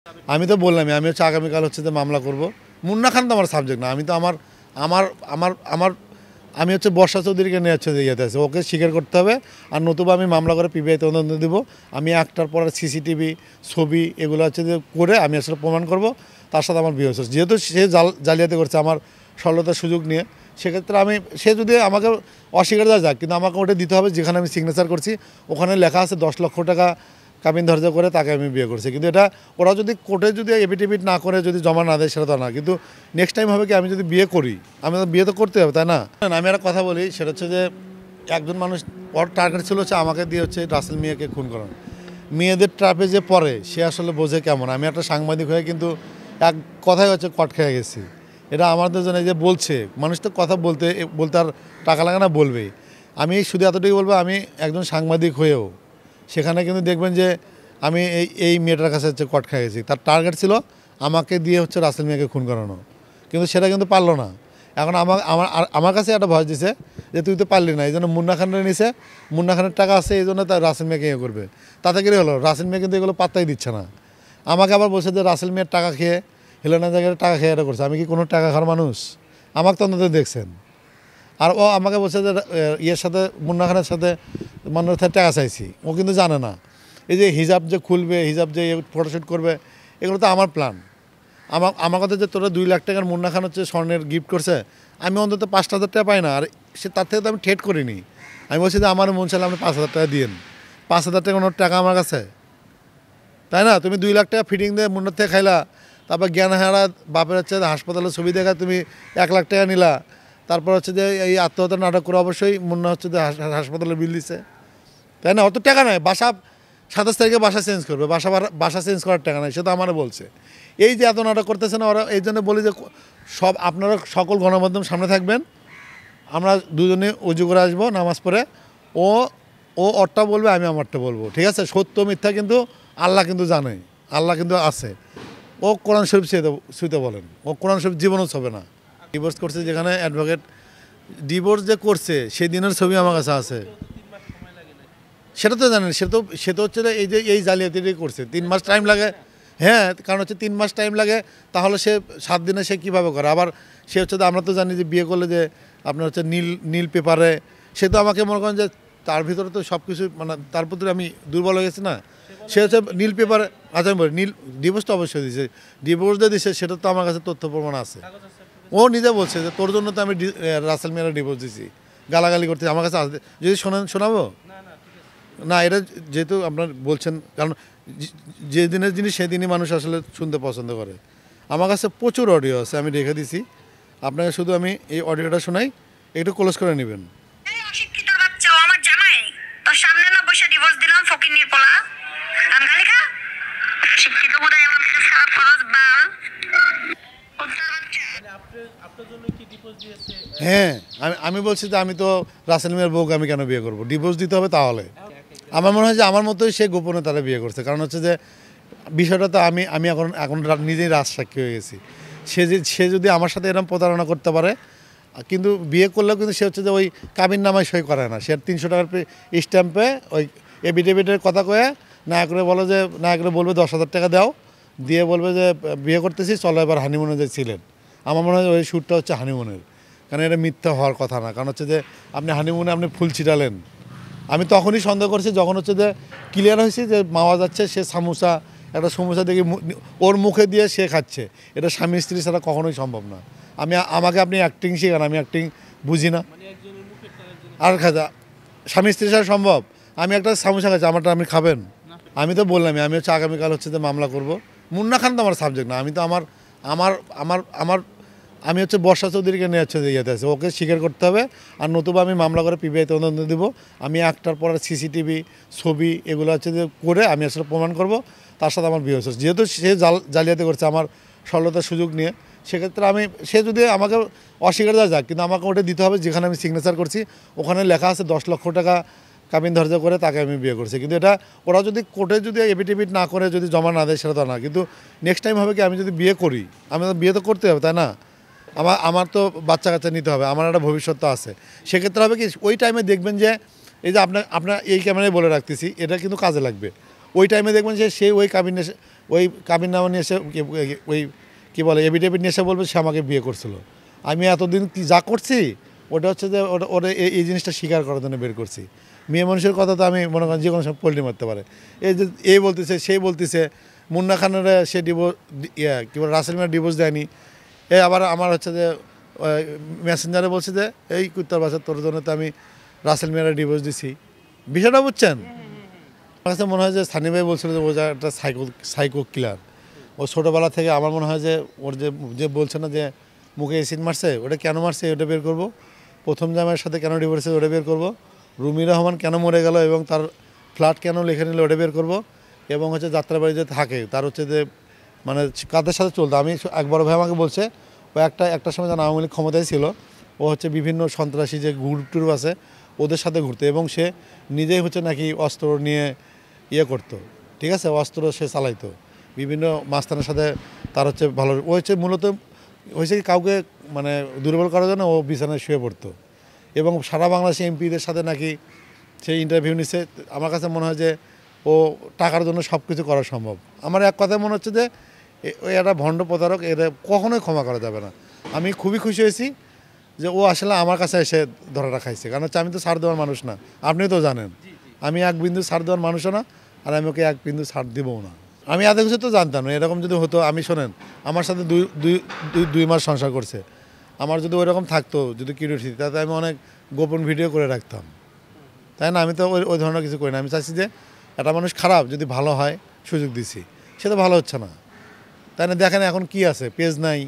আমি তো বললামই আমি হচ্ছে আগামীকাল হচ্ছে যে মামলা করব। মুন্না খান তো আমার সাবজেক্ট না। আমি তো আমার আমার আমার আমার আমি হচ্ছে বর্ষা চৌধুরীকে নিয়ে হচ্ছে যে ইয়েতে আছে, ওকে স্বীকার করতে হবে। আর নতুবা আমি মামলা করে পিবিআই তদন্ত দেবো। আমি একটার পর সিসিটিভি ছবি এগুলো হচ্ছে যে করে আমি আসলে প্রমাণ করব তার সাথে আমার বিয়ে হচ্ছে। যেহেতু সে জালিয়াতি করছে আমার সরলতার সুযোগ নিয়ে, সেক্ষেত্রে সে যদি আমাকে অস্বীকার দেওয়া যাক, কিন্তু আমাকে ওটা দিতে হবে যেখানে আমি সিগনেচার করছি ওখানে লেখা আছে 10 লক্ষ টাকা কাবিন ধার্য করে তাকে আমি বিয়ে করছি। কিন্তু এটা ওরা যদি কোর্টে যদি এফিডেভিট না করে যদি জমা না দেয় সেটা তো না। কিন্তু নেক্সট টাইম হবে কি, আমি যদি বিয়ে করি আমি তো বিয়ে তো করতে হবে, তাই না? আমি একটা কথা বলি, সেটা হচ্ছে যে একজন মানুষ ওর টার্গেট ছিল হচ্ছে আমাকে দিয়ে হচ্ছে রাসেল মিয়াকে খুন করানো। মেয়েদের ট্রাপে যে পড়ে সে আসলে বোঝে কেমন। আমি একটা সাংবাদিক হয়ে কিন্তু এক কথাই হচ্ছে কট খেয়ে গেছি। এটা আমাদের জন্য যে বলছে মানুষ তো কথা বলতে বলতে আর টাকা লাগে না, বলবেই। আমি শুধু এতটুকু বলবো, আমি একজন সাংবাদিক হয়েও সেখানে কিন্তু দেখবেন যে আমি এই মেয়েটার কাছে হচ্ছে কট খেয়ে গেছি। তার টার্গেট ছিল আমাকে দিয়ে হচ্ছে রাসেল মিয়াকে খুন করানো, কিন্তু সেটা কিন্তু পারলো না। এখন আমার কাছে একটা ভয় দিছে যে তুই তো পারলি না, এই জন্য মুন্না খানের নিছে, মুন্না খানের টাকা আছে এই জন্য তার রাসেল মিয়াকে ইয়ে করবে। তাতে কি হলো, রাসেল মিয়া কিন্তু এগুলো পাত্তাই দিচ্ছে না। আমাকে আবার বলছে যে রাসেল মিয়ার টাকা খেয়ে হেলেনা জায়গায় টাকা খেয়ে এটা করছে। আমি কি কোনো টাকা খাওয়ার মানুষ? আমাকে তো অন্তত দেখছেন। আর ও আমাকে বলছে যে ইয়ের সাথে মুন্না খানের সাথে মানুষের টাকা চাইছি, ও কিন্তু জানে না। এই যে হিজাব যে খুলবে, হিজাব যে ফটোশ্যুট করবে, এগুলো তো আমার প্ল্যান। আমার কথা যে তোরা 2 লাখ টাকার মুন্না খান হচ্ছে স্বর্ণের গিফট করছে, আমি অন্তত 5,000 টাকা পাই না। আর সে তার থেকে তো আমি ঠেট করিনি। আমি বলছি যে আমার মন চাইলে আপনি 5,000 টাকা দিন। 5,000 টাকা ওনার টাকা আমার কাছে, তাই না? তুমি 2 লাখ টাকা ফিটিং দিয়ে মুন্নার থেকে খাইলা, তারপর জ্ঞান হারা বাপের হচ্ছে হাসপাতালের ছবি দেখা তুমি 1 লাখ টাকা নিলা। তারপর হচ্ছে যে এই আত্মহত্যার নাটক করে অবশ্যই মুন্না হচ্ছে যে হাসপাতালে বিল দিছে, তাই না? অত টাকা নাই, বাসা 27 তারিখে বাসা চেঞ্জ করবে, বাসা চেঞ্জ করার টাকা নাই, সে তো আমারও বলছে। এই যে এত নাটক করতেছে না ওরা, এই জন্য বলি যে সব আপনারা সকল গণমাধ্যম সামনে থাকবেন। আমরা দুজনে উজু করে আসবো নামাজ পড়ে। ও ও ওরটা বলবে, আমি আমারটা বলবো, ঠিক আছে? সত্য মিথ্যা কিন্তু আল্লাহ কিন্তু জানে, আল্লাহ কিন্তু আছে। ও কোরআন শরীফ ছুঁতে বলেন, ও কোরআন শরীফ জীবনও ছবে না। ডিভোর্স করছে যেখানে অ্যাডভোকেট ডিভোর্স যে করছে সেই দিনের ছবি আমার কাছে আছে। সেটা তো জানেন, সে তো হচ্ছে এই জালিয়াতিটাই করছে। 3 মাস টাইম লাগে। হ্যাঁ, কারণ হচ্ছে 3 মাস টাইম লাগে, তাহলে সে 7 দিনে সে কীভাবে করে? আবার সে হচ্ছে আমরা তো জানি যে বিয়ে করলে যে আপনার হচ্ছে নীল পেপারে, সে তো আমাকে মনে করেন যে তার ভিতরে তো সব কিছু মানে তার প্রতি আমি দুর্বল হয়ে গেছি না। সে হচ্ছে নীল পেপারে, আচ্ছা আমি বলি ডিভোর্স তো অবশ্যই দিছে, ডিভোর্স যে দিছে সেটা তো আমার কাছে তথ্য প্রমাণ আছে। ও নিজে বলছে যে তোর জন্য তো আমি রাসেল মিয়ার ডিভোর্স দিছি, গালাগালি করতে আমার কাছে আসবে। যদি শোনাবো না, এটা যেহেতু আপনার বলছেন, কারণ যে দিনের জিনিস সেদিনই মানুষ আসলে শুনতে পছন্দ করে। আমার কাছে প্রচুর অডিও আছে, আমি রেখে দিছি। আপনাকে শুধু আমি এই অডিওটা শোনাই, একটু ক্লোজ করে নেবেন। হ্যাঁ, আমি বলছি যে আমি তো রাসেল মিয়ার বউকে আমি কেন বিয়ে করবো? ডিভোর্স দিতে হবে তাহলে। আমার মনে হয় যে আমার মতোই সে গোপনে তারা বিয়ে করছে। কারণ হচ্ছে যে বিষয়টা তো আমি এখন নিজেই রাজসাক্ষী হয়ে গেছি। সে যদি আমার সাথে এরকম প্রতারণা করতে পারে, কিন্তু বিয়ে করলেও কিন্তু সে হচ্ছে যে ওই কাবিন নামায় সই করে না। সে 300 টাকার স্ট্যাম্পে ওই এফিডেভিটের কথা কয়ে নায়করে বলবে 10,000 টাকা দাও, দিয়ে বলবে যে বিয়ে করতেছি, চলো এবার হানিমুনে যে ছিলেন। আমার মনে হয় ওই শ্যুটটা হচ্ছে হানিমুনের, কারণ এটা মিথ্যা হওয়ার কথা না। কারণ হচ্ছে যে আপনি হানিমুনে আপনি ফুল ছিটালেন। আমি তখনই সন্দেহ করছি যখন হচ্ছে যে ক্লিয়ার হয়েছে যে মাওয়া যাচ্ছে, সে একটা সমোসা দেখে ওর মুখে দিয়ে সে খাচ্ছে। এটা স্বামী স্ত্রী ছাড়া কখনোই সম্ভব না। আমাকে আপনি অ্যাক্টিং শেখান, আমি অ্যাক্টিং বুঝি না। আর খাজা স্বামী স্ত্রী ছাড়া সম্ভব? আমি একটা সামোসা খাচ্ছি, আমারটা আপনি খাবেন? আমি তো বললামই আমি হচ্ছে আগামীকাল হচ্ছে যে মামলা করব। মুন্না খান তো আমার সাবজেক্ট না। আমি তো আমার আমার আমার আমার আমি হচ্ছে বর্ষা চৌধুরীকে নিয়ে হচ্ছে যে ইয়েতে আছে, ওকে স্বীকার করতে হবে। আর নতুবা আমি মামলা করে পিবিআই তদন্ত দেবো। আমি একটার পর সিসিটিভি ছবি এগুলো হচ্ছে যে করে আমি আসলে প্রমাণ করব তার সাথে আমার বিয়ে হচ্ছে। যেহেতু সে জালিয়াতি করছে আমার সরলতার সুযোগ নিয়ে, সেক্ষেত্রে সে যদি আমাকে অস্বীকার দেওয়া যাক, কিন্তু আমাকে ওটা দিতে হবে যেখানে আমি সিগনেচার করছি ওখানে লেখা আছে 10 লক্ষ টাকা কাবিন ধার্য করে তাকে আমি বিয়ে করছি। কিন্তু এটা ওরা যদি কোর্টে যদি এফিডেভিট না করে যদি জমা না দেয় সেটা তো না। কিন্তু নেক্সট টাইম হবে কি, আমি যদি বিয়ে করি আমি তো বিয়ে তো করতে হবে, তাই না? আমার তো বাচ্চা কাচ্চা নিতে হবে, আমার একটা ভবিষ্যৎ তো আছে। সেক্ষেত্রে হবে কি, ওই টাইমে দেখবেন যে এই যে আপনার এই ক্যামেরায় বলে রাখতেছি, এটা কিন্তু কাজে লাগবে। ওই টাইমে দেখবেন যে সে ওই কাবিনে ওই কাবিননামা নিয়ে এসে ওই কী বলে এফিডেভিট নিয়ে এসে বলবে সে আমাকে বিয়ে করছিল। আমি এতদিন কি যা করছি ওটা হচ্ছে যে ওটা এই জিনিসটা স্বীকার করার জন্য বের করছি। মেয়ে মানুষের কথা তো আমি মনে করেন যে কোনো সময় পোল্ট্রি মারতে পারে। এই যে এই বলতেছে সেই বলতেছে মুন্না খানের সে ডিভোর্স কী বলে রাসেল মিয়ার ডিভোর্স দেয়নি। আবার আমার হচ্ছে যে মেসেঞ্জারে বলছে যে এই কুত্তার বাচ্চা তোর জন্য তো আমি রাসেল মিয়ার ডিভোর্স দিছি। বিষয়টা বুঝছেন? আমার কাছে মনে হয় যে সানি ভাই বলছিল যে ও যা একটা সাইকো কিলার। ও ছোটোবেলা থেকে আমার মনে হয় যে ওর যে বলছে না যে মুখে এসিড মারছে, ওটা কেন মারছে ওটা বের করব। প্রথম জামাইয়ের সাথে কেন ডিভোর্স ওটা বের করব। রুমি রহমান কেন মরে গেল এবং তার ফ্ল্যাট কেন লিখে নিল ওটা বের করব। এবং হচ্ছে যাত্রাবাড়ি যে থাকে তার হচ্ছে যে মানে কাদের সাথে চলতো। আমি এক বড় ভাই আমাকে বলছে ও একটা সময় যেন আওয়ামী লীগ ক্ষমতায় ছিল, ও হচ্ছে বিভিন্ন সন্ত্রাসী যে গ্রুপ টুরুপ আছে ওদের সাথে ঘুরতো এবং সে নিজেই হচ্ছে নাকি অস্ত্র নিয়ে করতো। ঠিক আছে, অস্ত্র সে চালাইতো বিভিন্ন মাস্তানের সাথে। তার হচ্ছে ভালো ও হচ্ছে মূলত হয়েছে কি কাউকে মানে দুর্বল করার জন্য ও বিছানায় শুয়ে পড়তো এবং সারা বাংলাদেশে এমপিদের সাথে নাকি সে ইন্টারভিউ নিচ্ছে। আমার কাছে মনে হয় যে ও টাকার জন্য সব কিছু করা সম্ভব। আমার এক কথায় মনে হচ্ছে যে ওই একটা ভণ্ড প্রতারক, এরা কখনোই ক্ষমা করা যাবে না। আমি খুবই খুশি হয়েছি যে ও আসলে আমার কাছে এসে ধরাটা খাইছে, কারণ হচ্ছে আমি তো ছাড় দেওয়ার মানুষ না, আপনি তো জানেন। আমি এক বিন্দু ছাড় দেওয়ার মানুষও না, আর আমি ওকে এক বিন্দু ছাড় দেবও না। আমি এত কিছু তো জানতাম না। এরকম যদি হতো, আমি শোনেন আমার সাথে দুই মাস সংসার করছে, আমার যদি ওইরকম থাকতো যদি কিউরিওসিটি, তাতে আমি অনেক গোপন ভিডিও করে রাখতাম, তাই না? আমি তো ওই ধরনের কিছু করি না। আমি চাইছি যে একটা মানুষ খারাপ যদি ভালো হয় সুযোগ দিছি, সে তো ভালো হচ্ছে না, তাই না? দেখেন এখন কি আছে, পেজ নাই,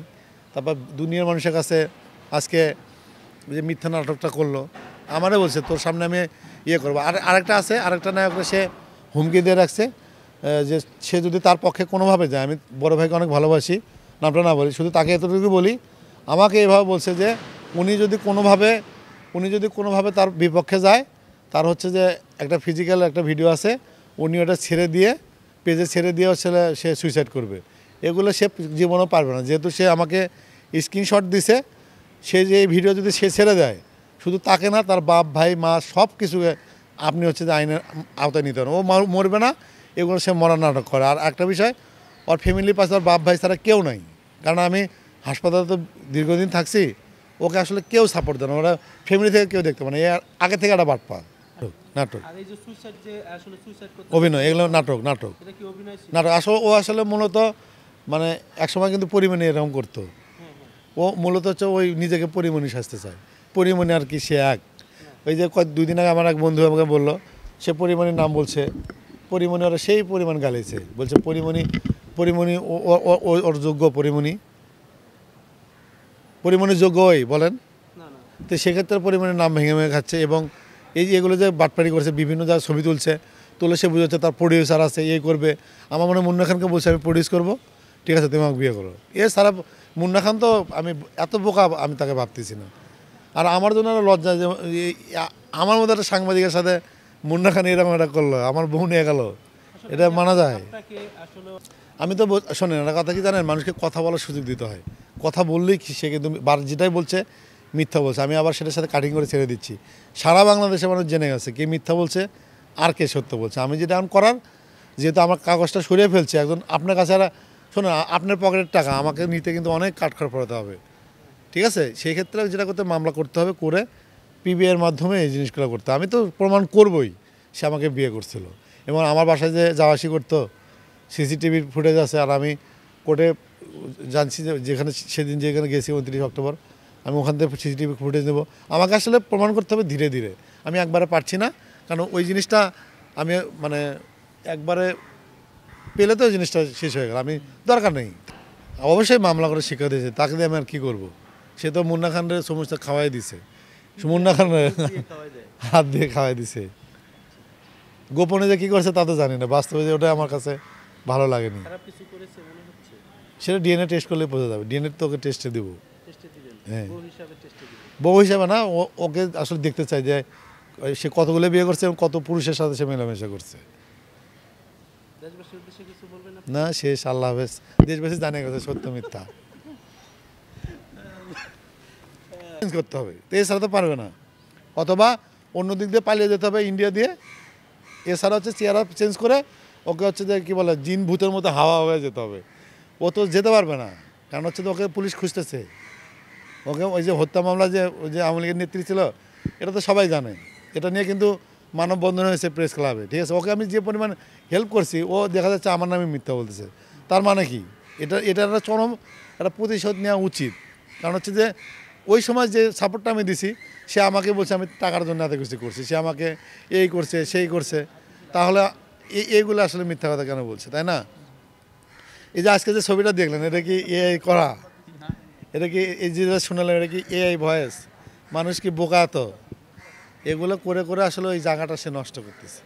তারপর দুনিয়ার মানুষের কাছে আজকে যে মিথ্যা নাটকটা করলো আমারে বলছে তোর সামনে আমি করবো। আরেকটা আছে, আরেকটা নায়ককে সে হুমকি দিয়ে রাখছে যে সে যদি তার পক্ষে কোনোভাবে যায়, আমি বড় ভাইকে অনেক ভালোবাসি, নামটা না বলি, শুধু তাকে এতটুকু বলি, আমাকে এভাবে বলছে যে উনি যদি কোনোভাবে তার বিপক্ষে যায়, তার হচ্ছে যে একটা ফিজিক্যাল একটা ভিডিও আছে, উনি ওটা ছেড়ে দিয়ে পেজে ছেড়ে দিয়ে হচ্ছে সে সুইসাইড করবে। এগুলো সে জীবনও পারবে না, যেহেতু সে আমাকে স্ক্রিনশট দিছে। সে যে এই ভিডিও যদি সে ছেড়ে দেয়, শুধু তাকে না, তার বাপ ভাই মা সব কিছুকে আপনি হচ্ছে যে আইনের আওতায় নিতে পারেন। ও মরবে না, এগুলো সে মরার নাটক করে। আর একটা বিষয়, ওর ফ্যামিলির পাশে ওর বাপ ভাই ছাড়া কেউ নাই, কারণ আমি হাসপাতালে তো দীর্ঘদিন থাকছি। ওকে আসলে কেউ সাপোর্ট দেয় না, ওরা ফ্যামিলি থেকে কেউ দেখতে পারে না। আগে থেকে একটা বাটপার নাটক, অভিনয়, এগুলো নাটক। আসলে ও আসলে মূলত মানে একসময় কিন্তু পরিমণি এরকম করতো। ও মূলত হচ্ছে ওই নিজেকে পরিমণি সাজতে চায়। পরিমণি আর কি সে এক, ওই যে 2 দিন আগে আমার এক বন্ধু আমাকে বললো সে পরিমণির নাম বলছে, পরিমণি ওরা সেই পরিমাণ গালিছে, বলছে পরিমণি ওর যোগ্য, পরিমণির যোগ্য ওই বলেন। তো সেক্ষেত্রে পরিমণির নাম ভেঙে খাচ্ছে। এবং এই যে এগুলো যে বাটপাড়ি করছে, বিভিন্ন জায়গায় ছবি তুলে সে বুঝাচ্ছে তার প্রডিউসার আছে, করবে। আমার মনে হয় মুন্না খানকে বলছে আমি প্রডিউস করবো, ঠিক আছে তুমি আমাকে বিয়ে করো। সারা মুন্না খান তো আমি এত বোকা আমি তাকে ভাবতেছি না। আর আমার জন্য লজ্জা যে আমার মধ্যে একটা সাংবাদিকের সাথে মুন্না খান এরকম একটা করলো, আমার বউ নিয়ে গেল, এটা মানা যায়? আমি তো শোনেন একটা কথা কি জানেন, মানুষকে কথা বলার সুযোগ দিতে হয়। কথা বললেই সে কিন্তু যেটাই বলছে মিথ্যা বলছে, আমি আবার সেটার সাথে কাটিং করে ছেড়ে দিচ্ছি। সারা বাংলাদেশে মানুষ জেনে গেছে কে মিথ্যা বলছে আর কে সত্য বলছে। আমি যেটা এখন করার, যেহেতু আমার কাগজটা সরিয়ে ফেলছে, একজন আপনার কাছে শোনো, আপনার পকেটের টাকা আমাকে নিতে কিন্তু অনেক কাঠখড় পড়াতে হবে, ঠিক আছে? সেই ক্ষেত্রে যেটা করতে মামলা করতে হবে, করে পিবিআইয়ের মাধ্যমে এই জিনিসগুলো করতে। আমি তো প্রমাণ করবই সে আমাকে বিয়ে করছিল এবং আমার বাসায় যে যাওয়া আসি করতো, সিসিটিভির ফুটেজ আছে। আর আমি কোর্টে জানছি যে সেদিন যেখানে গেছি 29 অক্টোবর, আমি ওখান থেকে সিসিটিভি ফুটেজ নেবো। আমাকে আসলে প্রমাণ করতে হবে ধীরে ধীরে, আমি একবারে পারছি না, কারণ ওই জিনিসটা আমি মানে একবারে পেলে তো ওই জিনিসটা শেষ হয়ে গেল, আমি দরকার নেই। অবশ্যই মামলা করে শিক্ষা দিয়েছে, তাকে দিয়ে আমি আর কী করবো? সে তো মুন্না খানের সমস্ত খাওয়াই দিছে, মুন্না খান হাত দিয়ে খাওয়াই দিছে। গোপনে যে কী করছে তা তো জানি না, বাস্তবে যে ওটা আমার কাছে ভালো লাগেনি। সেটা ডিএনএ টেস্ট করলে বোঝা যাবে, ডিএনএ তো ওকে টেস্টে দেবো। হ্যাঁ, বউ হিসাবে না, ওকে আসলে দেখতে চাই যে সে কতগুলো বিয়ে করছে এবং কত পুরুষের সাথে সে মেলামেশা করছে। না, শেষ, আল্লাহ হাফেজ। দেশবাসী জানে গেছে সত্য মিথ্যা করতে হবে, তো এছাড়া তো পারবে না। অথবা অন্য দিক দিয়ে পালিয়ে যেতে হবে ইন্ডিয়া দিয়ে, এছাড়া হচ্ছে চেহারা চেঞ্জ করে ওকে হচ্ছে যে কী বলে জিন ভূতের মতো হাওয়া হয়ে যেতে হবে, ও তো যেতে পারবে না, কারণ হচ্ছে তো ওকে পুলিশ খুঁজতেছে। ওকে ওই যে হত্যা মামলা যে ওই যে আওয়ামী লীগের নেত্রী ছিল, এটা তো সবাই জানে। এটা নিয়ে কিন্তু মানববন্ধন হয়েছে প্রেস ক্লাবে, ঠিক আছে। ওকে আমি যে পরিমাণ হেল্প করছি, ও দেখা যাচ্ছে আমার নামে মিথ্যা বলতেছে। তার মানে কি, এটা একটা চরম একটা প্রতিশোধ নেওয়া উচিত। কারণ হচ্ছে যে ওই সময় যে সাপোর্টটা আমি দিছি, সে আমাকে বলছে আমি টাকার জন্য এত কিছু করছি, সে আমাকে এই করছে সেই করছে, তাহলে এইগুলো আসলে মিথ্যা কথা কেন বলছে, তাই না? এই যে আজকে যে ছবিটা দেখলেন, এটা কি এআই করা? এটা কি এই যে শোনালেন, এটা কি এআই ভয়েস? মানুষ কি বোকা? তো এগুলো করে করে আসলে ওই জায়গাটা সে নষ্ট করতেছে।